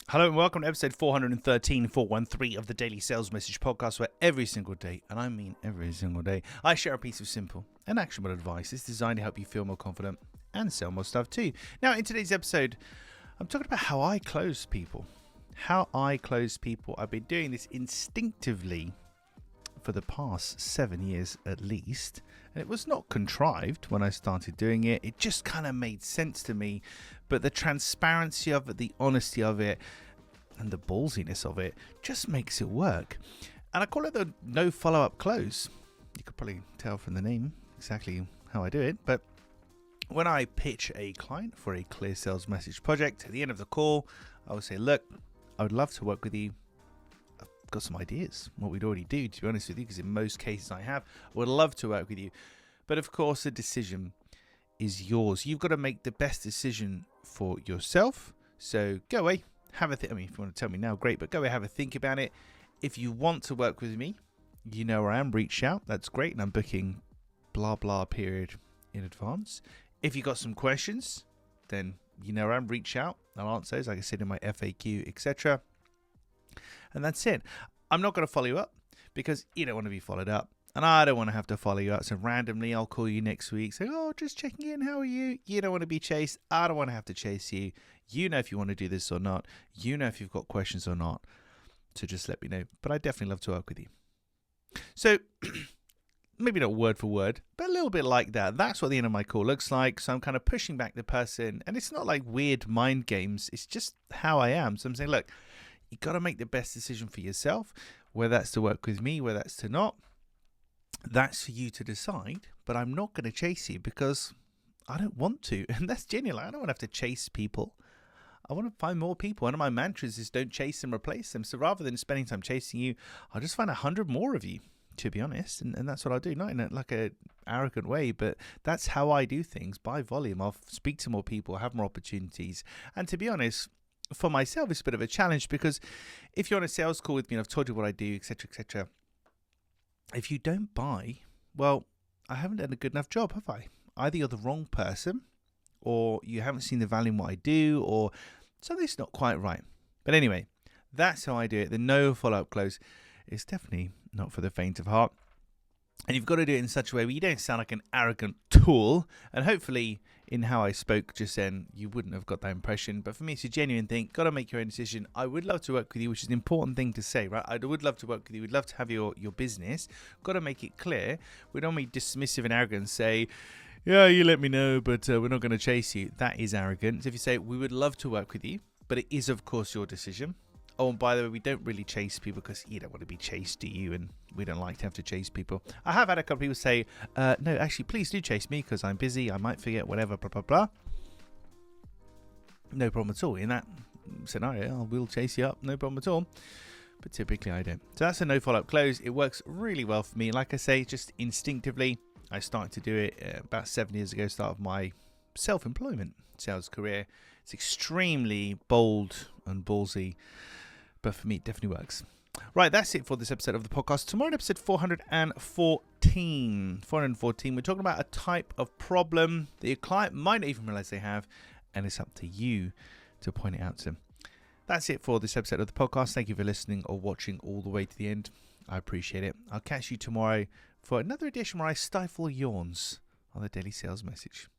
Hello and welcome to episode 413 of the Daily Sales Message Podcast, where every single day, and I mean every single day, I share a piece of simple and actionable advice. It's designed to help you feel more confident and sell more stuff too. Now, in today's episode, I'm talking about how I close people. I've been doing this instinctively for the past 7 years at least, and it was not contrived when I started doing it. It just kind of made sense to me, but the transparency of it, the honesty of it, and the ballsiness of it just makes it work. And I call it the no follow-up close. You could probably tell from the name exactly how I do it, but when I pitch a client for a clear sales message project, at the end of the call, I would say, look, I would love to work with you. Got some ideas what we'd already do, to be honest with you, because in most cases I would love to work with you, but of course the decision is yours. You've got to make the best decision for yourself. So go away, have a think. I mean, if you want to tell me now, great, but go away, have a think about it. If you want to work with me, you know where I am, reach out. That's great, and I'm booking blah blah period in advance. If you got some questions, then you know where I am, reach out. I'll answer those, like I said in my FAQ, etc. And that's it. I'm not going to follow you up because you don't want to be followed up. And I don't want to have to follow you up. So randomly, I'll call you next week. Say, oh, just checking in. How are you? You don't want to be chased. I don't want to have to chase you. You know if you want to do this or not. You know if you've got questions or not. So just let me know. But I definitely love to work with you. So maybe not word for word, but a little bit like that. That's what the end of my call looks like. So I'm kind of pushing back the person. And it's not like weird mind games. It's just how I am. So I'm saying, look, you got to make the best decision for yourself, whether that's to work with me, whether that's to not. That's for you to decide, but I'm not going to chase you because I don't want to. And that's genuine. I don't want to have to chase people. I want to find more people. One of my mantras is don't chase them, replace them. So rather than spending time chasing you, I'll just find 100 more of you, to be honest. And that's what I'll do. Not in like a arrogant way, but that's how I do things, by volume. I'll speak to more people, have more opportunities. And to be honest, for myself, it's a bit of a challenge because if you're on a sales call with me and I've told you what I do, etc., if you don't buy, well, I haven't done a good enough job, have I? Either you're the wrong person or you haven't seen the value in what I do or something's not quite right. But anyway, that's how I do it. The no follow-up close is definitely not for the faint of heart. And you've got to do it in such a way where you don't sound like an arrogant tool. And hopefully in how I spoke just then, you wouldn't have got that impression. But for me, it's a genuine thing. Got to make your own decision. I would love to work with you, which is an important thing to say, right? I would love to work with you. We'd love to have your business. Got to make it clear. We don't be dismissive and arrogant and say, yeah, you let me know, but we're not going to chase you. That is arrogant. So if you say, we would love to work with you, but it is, of course, your decision. Oh, and by the way, we don't really chase people because you don't want to be chased, do you? And we don't like to have to chase people. I have had a couple of people say, no, actually, please do chase me because I'm busy. I might forget, whatever, blah, blah, blah. No problem at all. In that scenario, I will chase you up. No problem at all. But typically, I don't. So that's a no follow-up close. It works really well for me. Like I say, just instinctively, I started to do it about 7 years ago, start of my self-employment sales career. It's extremely bold and ballsy. But for me, it definitely works. Right, that's it for this episode of the podcast. Tomorrow, episode 414. We're talking about a type of problem that your client might not even realize they have, and it's up to you to point it out to them. That's it for this episode of the podcast. Thank you for listening or watching all the way to the end. I appreciate it. I'll catch you tomorrow for another edition where I stifle yawns on the Daily Sales Message.